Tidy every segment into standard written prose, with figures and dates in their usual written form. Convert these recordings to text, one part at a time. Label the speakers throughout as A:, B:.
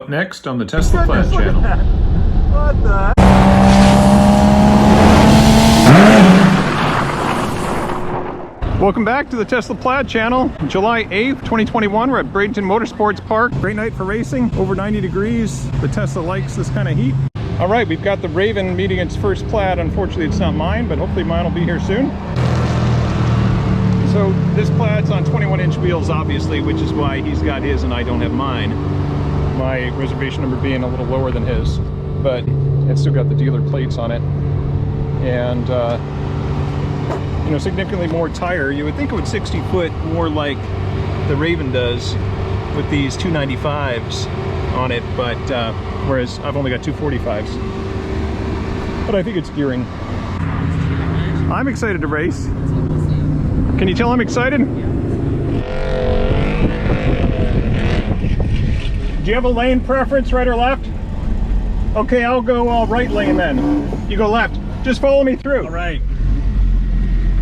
A: Next on the Tesla Plaid channel.
B: What the? Welcome back to the Tesla Plaid channel. July 8th, 2021. We're at Bradenton Motorsports Park. Great night for racing. Over 90 degrees. The Tesla likes this kind of heat. All right, we've got the Raven meeting its first Plaid. Unfortunately, it's not mine, but hopefully mine will be here soon. So this Plaid's on 21-inch wheels, obviously, which is why he's got his and I don't have mine. My reservation number being a little lower than his, but it's still got the dealer plates on it. And you know, significantly more tire. You would think it would 60 foot more like the Raven does with these 295s on it, but whereas I've only got 245s. But I think it's gearing. I'm excited to race. Can you tell I'm excited? Do you have a lane preference, right or left? Okay, I'll go right lane then. You go left. Just follow me through. All right.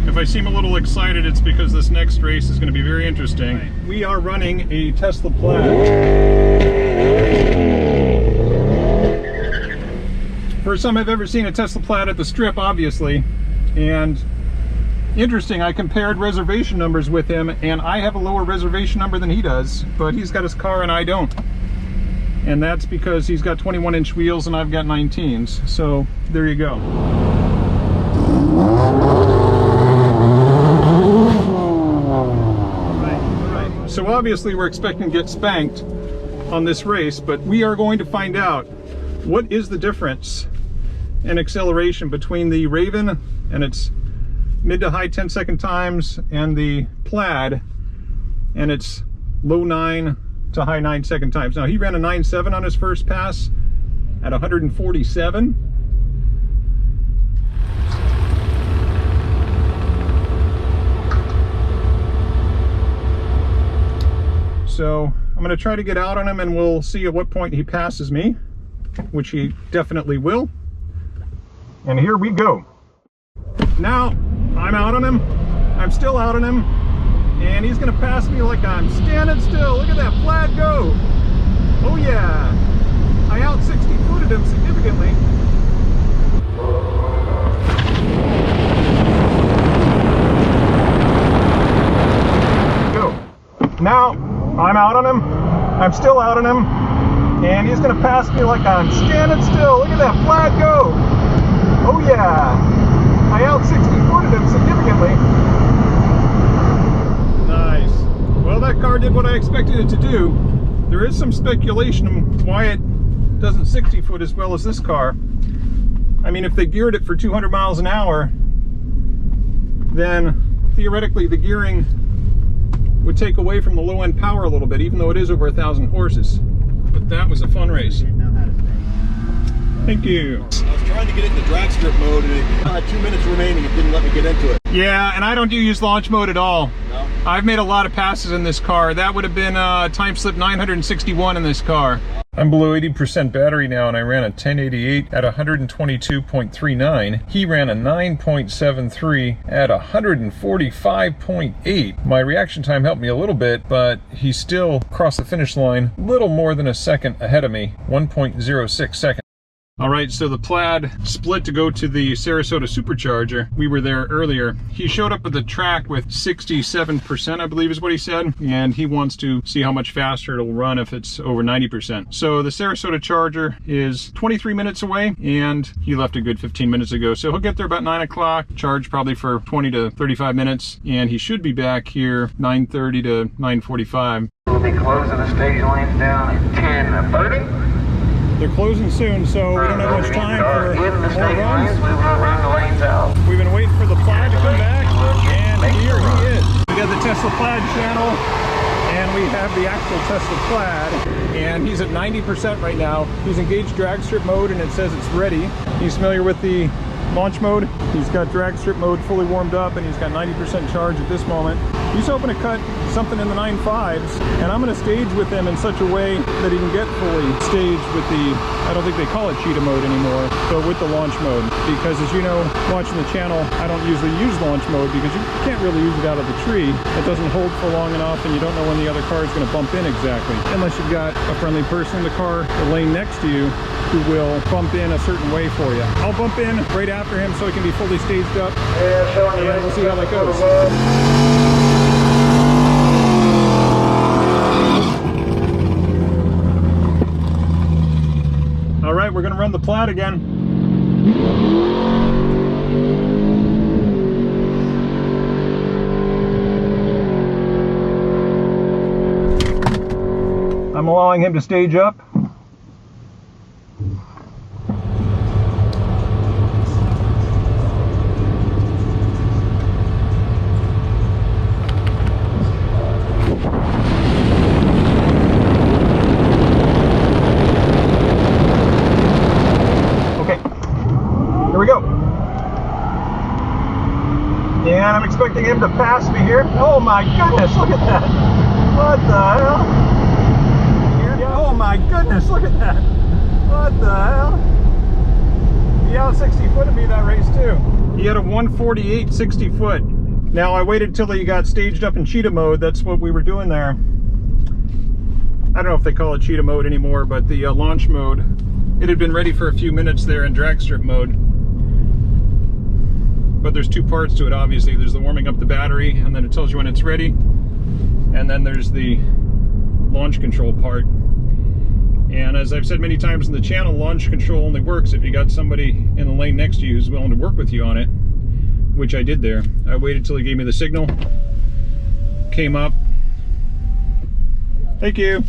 B: If I seem a little excited, it's because this next race is going to be very interesting. Right. We are running a Tesla Plaid. First time I've ever seen a Tesla Plaid at the strip, obviously. And interesting, I compared reservation numbers with him, and I have a lower reservation number than he does, but he's got his car and I don't. And that's because he's got 21-inch wheels and I've got 19s. So there you go. So obviously we're expecting to get spanked on this race, but we are going to find out what is the difference in acceleration between the Raven and its mid to high 10-second times and the Plaid and its low 9 to high 9-second times. Now he ran a 9.7 on his first pass at 147. So I'm going to try to get out on him and we'll see at what point he passes me, which he definitely will. And here we go. Now I'm out on him. I'm still out on him. And he's going to pass me like I'm standing still. Look at that Plaid go. Oh yeah. I out 60-footed him significantly. Go. Now I'm out on him. I'm still out on him. And he's going to pass me like I'm standing still. Look at that Plaid go. Oh yeah. I out 60-footed him significantly. Nice. Well, that car did what I expected it to do. There is some speculation on why it doesn't 60-foot as well as this car. I mean, if they geared it for 200 miles an hour, then theoretically the gearing would take away from the low-end power a little bit, even though it is over 1,000 horses. But that was a fun race. Thank you.
C: I was trying to get it into drag strip mode and it had 2 minutes remaining. It didn't let me get into it.
B: Yeah, and I don't use launch mode at all.
C: No?
B: I've made a lot of passes in this car. That would have been Timeslip 961 in this car. I'm below 80% battery now and I ran a 1088 at 122.39. He ran a 9.73 at 145.8. My reaction time helped me a little bit, but he still crossed the finish line little more than a second ahead of me, 1.06 seconds. All right, so the Plaid split to go to the Sarasota Supercharger. We were there earlier. He showed up at the track with 67%, I believe is what he said, and he wants to see how much faster it'll run if it's over 90%. So the Sarasota Charger is 23 minutes away, and he left a good 15 minutes ago. So he'll get there about 9 o'clock, charge probably for 20 to 35 minutes, and he should be back here 9:30 to 9:45.
D: We'll be closing the stage lanes down at 10:30.
B: They're closing soon, so we don't have much time for more runs. We've been waiting for the Plaid to come back, and here he is. We got the Tesla Plaid channel, and we have the actual Tesla Plaid, and he's at 90% right now. He's engaged drag strip mode, and it says it's ready. He's familiar with the launch mode. He's got drag strip mode fully warmed up, and he's got 90% charge at this moment. He's hoping to cut something in the 9.5s, and I'm going to stage with him in such a way that he can get fully staged with the, I don't think they call it cheetah mode anymore, but with the launch mode. Because as you know, watching the channel, I don't usually use launch mode because you can't really use it out of the tree. It doesn't hold for long enough, and you don't know when the other car is going to bump in exactly. Unless you've got a friendly person in the car, the lane next to you, who will bump in a certain way for you. I'll bump in right after him so he can be fully staged up, and we'll see how that goes. All right, we're going to run the Plaid again. I'm allowing him to stage up. And I'm expecting him to pass me here. Oh my goodness, look at that. What the hell? Oh my goodness, look at that. What the hell? He out 60 footed me that race too. He had a 148 60 foot. Now I waited till he got staged up in cheetah mode. That's what we were doing there. I don't know if they call it cheetah mode anymore, but the launch mode, it had been ready for a few minutes there in drag strip mode. But there's two parts to it, obviously. There's the warming up the battery, and then it tells you when it's ready. And then there's the launch control part. And as I've said many times in the channel, launch control only works if you got somebody in the lane next to you who's willing to work with you on it, which I did there. I waited till he gave me the signal, came up. Thank you.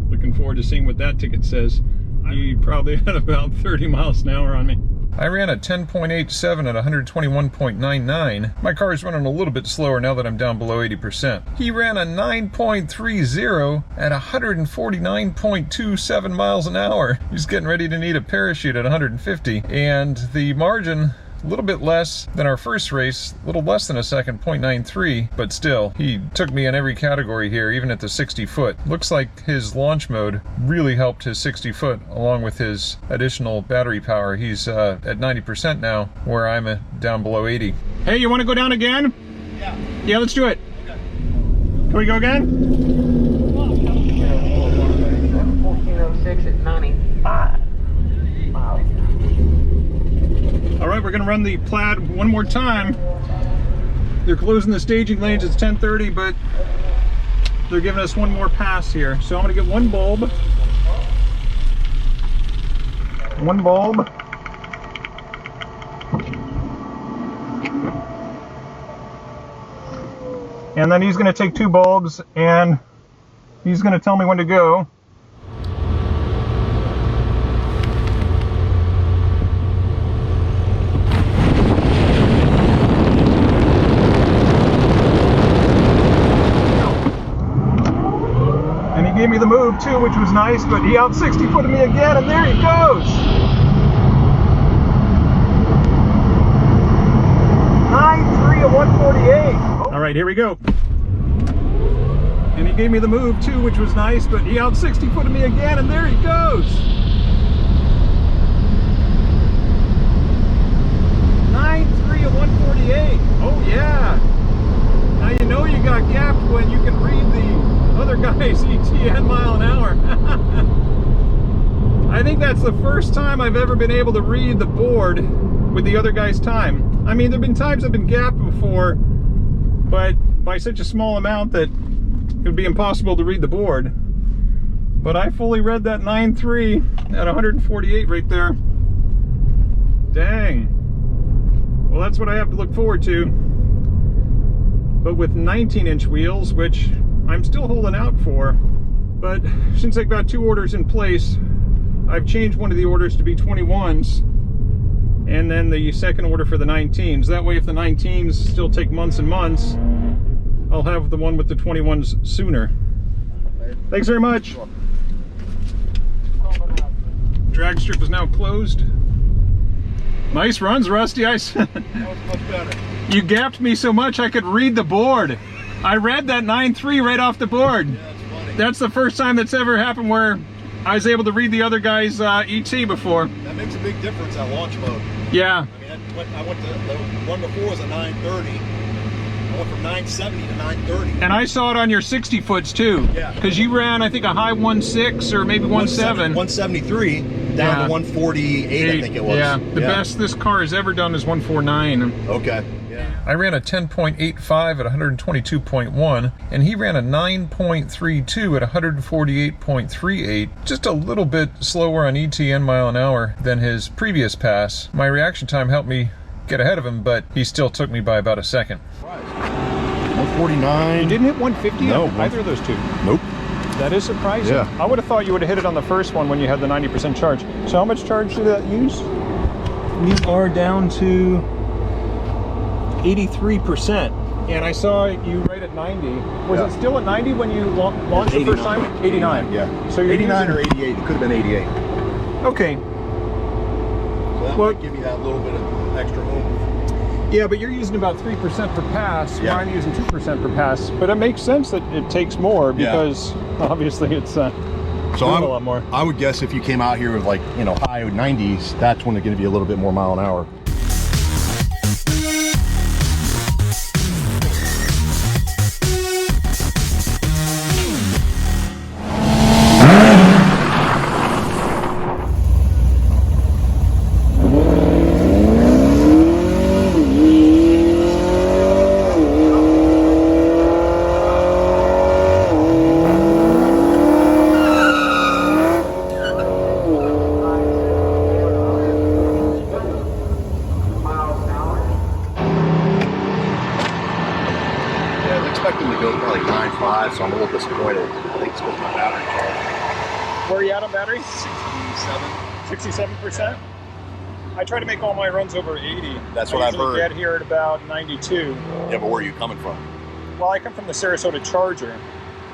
B: Looking forward to seeing what that ticket says. He probably had about 30 miles an hour on me. I ran a 10.87 at 121.99. My car is running a little bit slower now that I'm down below 80%. He ran a 9.30 at 149.27 miles an hour. He's getting ready to need a parachute at 150. And the margin, a little bit less than our first race, a little less than a second, 0.93, but still, he took me in every category here, even at the 60 foot. Looks like his launch mode really helped his 60 foot, along with his additional battery power. He's at 90% now, where I'm down below 80. Hey, you want to go down again? Yeah. Yeah, let's do it. Okay. Can we go again?
D: 1406 at 95.
B: All right, we're gonna run the Plaid one more time. They're closing the staging lanes, it's 10:30, but they're giving us one more pass here. So I'm gonna get one bulb. One bulb. And then he's gonna take two bulbs and he's gonna tell me when to go. Gave me the move too, which was nice, but he out 60 footed me again, and there he goes. 9.3 at 148. Oh. All right, here we go. And he gave me the move too, which was nice, but he out 60 footed me again, and there he goes. 9.3 at 148. Oh yeah. Now you know you got gapped when you can read the other guy's ETN mile an hour. I think that's the first time I've ever been able to read the board with the other guy's time. I mean, there have been times I've been gapped before, but by such a small amount that it would be impossible to read the board. But I fully read that 9.3 at 148 right there. Dang. Well, that's what I have to look forward to. But with 19-inch wheels, which I'm still holding out for, but since I got two orders in place, I've changed one of the orders to be 21s, and then the second order for the 19s. That way, if the 19s still take months and months, I'll have the one with the 21s sooner. Thanks very much. Drag strip is now closed. Nice runs, Rusty.
C: That was much better.
B: You gapped me so much I could read the board. I read that 9.3 right off the board.
C: Yeah, that's funny.
B: That's the first time that's ever happened where I was able to read the other guy's ET before.
C: That makes a big difference at launch mode.
B: Yeah.
C: I mean, I went to the one before was a 930. I went from 970 to 930.
B: And I saw it on your 60 foots too.
C: Yeah.
B: Because you ran, I think, a high 1.6 or maybe 1.7.
C: 173 down
B: Yeah.
C: to 148, I think it was.
B: Yeah. The best this car has ever done is 149.
C: Okay. Yeah.
B: I ran a 10.85 at 122.1, and he ran a 9.32 at 148.38. Just a little bit slower on ET mile an hour than his previous pass. My reaction time helped me get ahead of him, but he still took me by about a second.
C: 149.
B: You didn't hit 150
C: No,
B: on either of those two?
C: Nope.
B: That is surprising.
C: Yeah.
B: I would have thought you would have hit it on the first one when you had the 90% charge. So how much charge did that use? You are down to 83%. And I saw you right at 90. Was it still at 90 when you launched the first time? 89.
C: Yeah.
B: So you're
C: 89
B: using...
C: or 88. It could have been 88.
B: Okay.
C: So that might give you that little bit of extra oomph.
B: Yeah, but you're using about 3% per pass.
C: Yeah.
B: I'm using 2% per pass. But it makes sense that it takes more because obviously it's
C: So
B: doing a lot more.
C: I would guess if you came out here with like, you know, high 90s, that's when it's going to be a little bit more mile an hour. So I'm a little disappointed. I think it's supposed to be battery charge.
B: Where are you at on battery?
C: 67.
B: 67%? I try to make all my runs over 80.
C: That's what I've heard.
B: I get here at about 92.
C: Yeah, but where are you coming from?
B: Well, I come from the Sarasota Charger.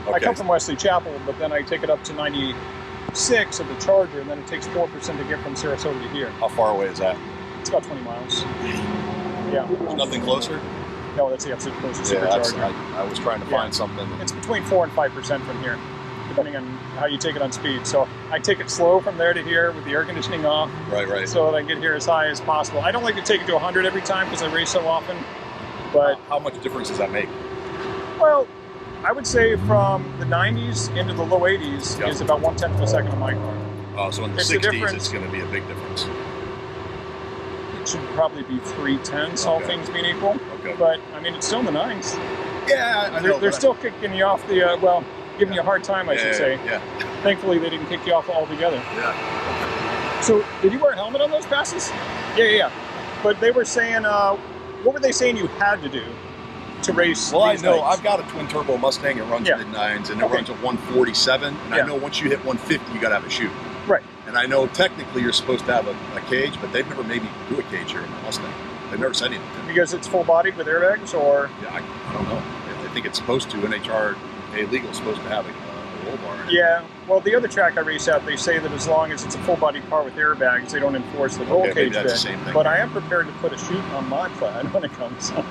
C: Okay.
B: I come from Wesley Chapel, but then I take it up to 96 of the Charger, and then it takes 4% to get from Sarasota to here.
C: How far away is that?
B: It's about 20 miles. Yeah.
C: There's nothing closer?
B: No, that's the absolute closest
C: Yeah,
B: supercharger.
C: I was trying to find something.
B: It's between 4 and 5% from here, depending on how you take it on speed. So I take it slow from there to here with the air conditioning off.
C: Right.
B: So that I get here as high as possible. I don't like to take it to 100 every time because I race so often. But
C: how much difference does that make?
B: well, I would say from the 90s into the low 80s is about 1/10 of a second on my car.
C: Oh, so in the
B: It's the
C: 60s,
B: difference.
C: it's going to be a big difference.
B: It should probably be 3/10, all things being equal.
C: Okay.
B: But I mean, it's still in the 9s.
C: Yeah, I know.
B: They're still kicking you off the giving you a hard time, I should say.
C: Yeah.
B: Thankfully, they didn't kick you off altogether.
C: Yeah.
B: So, did you wear a helmet on those passes? Yeah. But they were saying, what were they saying you had to do to race?
C: Well, I
B: these
C: know.
B: nights?
C: I've got a twin turbo Mustang. It runs mid-9s, and it runs at 147. And I know once you hit 150, you got to have a chute.
B: Right.
C: And I know technically you're supposed to have a cage, but they've never made me do a cage here in the Mustang. They've never said anything to me.
B: Because it's full-bodied with airbags, or?
C: Yeah, I don't know. I think it's supposed to. NHRA legal is supposed to have a roll bar in it.
B: Yeah. Well, the other track I race at, they say that as long as it's a full-body car with airbags, they don't enforce the roll
C: Okay,
B: cage
C: that's
B: bit.
C: the same thing.
B: But I am prepared to put a chute on my Plaid when it comes.
C: I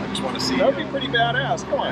C: just want to see.
B: That would be pretty badass. Come on.